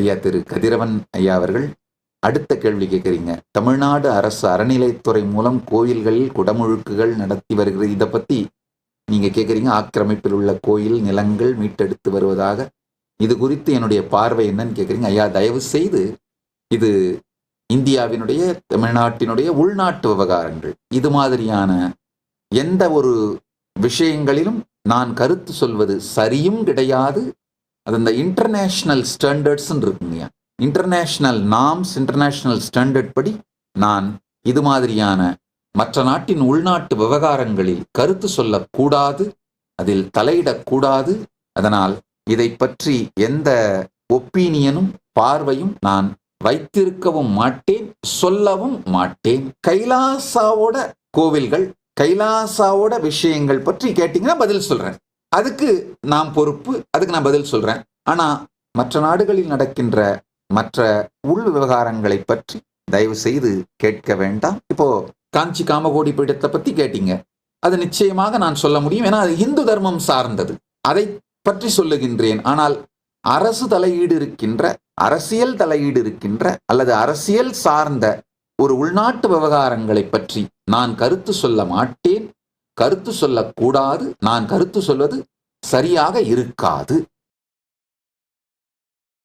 ஐயா திரு கதிரவன் ஐயா அவர்கள் அடுத்த கேள்வி கேட்குறீங்க. தமிழ்நாடு அரசு அறநிலைத்துறை மூலம் கோயில்களில் குடமுழுக்குகள் நடத்தி வருகிறது. இதை பற்றி நீங்கள் கேட்குறீங்க. ஆக்கிரமிப்பில் உள்ள கோயில் நிலங்கள் மீட்டெடுத்து வருவதாக. இது குறித்து என்னுடைய பார்வை என்னன்னு கேட்குறீங்க. ஐயா, தயவு செய்து இது இந்தியாவினுடைய, தமிழ்நாட்டினுடைய உள்நாட்டு விவகாரங்கள். இது மாதிரியான எந்த ஒரு விஷயங்களிலும் நான் கருத்து சொல்வது சரியும் கிடையாது. அது இந்த இன்டர்நேஷ்னல் ஸ்டாண்டர்ட்ஸ்ன்னு இருக்குங்க. இன்டர்நேஷ்னல் நார்ம்ஸ், இன்டர்நேஷ்னல் ஸ்டாண்டர்ட் படி நான் இது மாதிரியான மற்ற நாட்டின் உள்நாட்டு விவகாரங்களில் கருத்து சொல்லக்கூடாது, அதில் தலையிடக்கூடாது. அதனால் இதை பற்றி எந்த ஒப்பீனியனும் பார்வையும் நான் வைத்திருக்கவும் மாட்டேன், சொல்லவும் மாட்டேன். கைலாசாவோட கோவில்கள், கைலாசாவோட விஷயங்கள் பற்றி கேட்டீங்கன்னா பதில் சொல்றேன். அதுக்கு நான் பொறுப்பு, அதுக்கு நான் பதில் சொல்றேன். ஆனா மற்ற நாடுகளில் நடக்கின்ற மற்ற உள் விவகாரங்களை பற்றி தயவு செய்து கேட்க வேண்டாம். இப்போ காஞ்சி காமகோடி பீடத்தை பத்தி கேட்டீங்க. அது நிச்சயமாக நான் சொல்ல முடியும், ஏன்னா அது இந்து தர்மம் சார்ந்தது. அதை பற்றி சொல்லுகின்றேன். ஆனால் அரசு தலையீடு இருக்கின்ற, அரசியல் தலையீடு இருக்கின்ற அல்லது அரசியல் சார்ந்த ஒரு உள்நாட்டு விவகாரங்களை பற்றி நான் கருத்து சொல்ல மாட்டேன், கருத்து சொல்லக்கூடாது. நான் கருத்து சொல்வது சரியாக இருக்காது.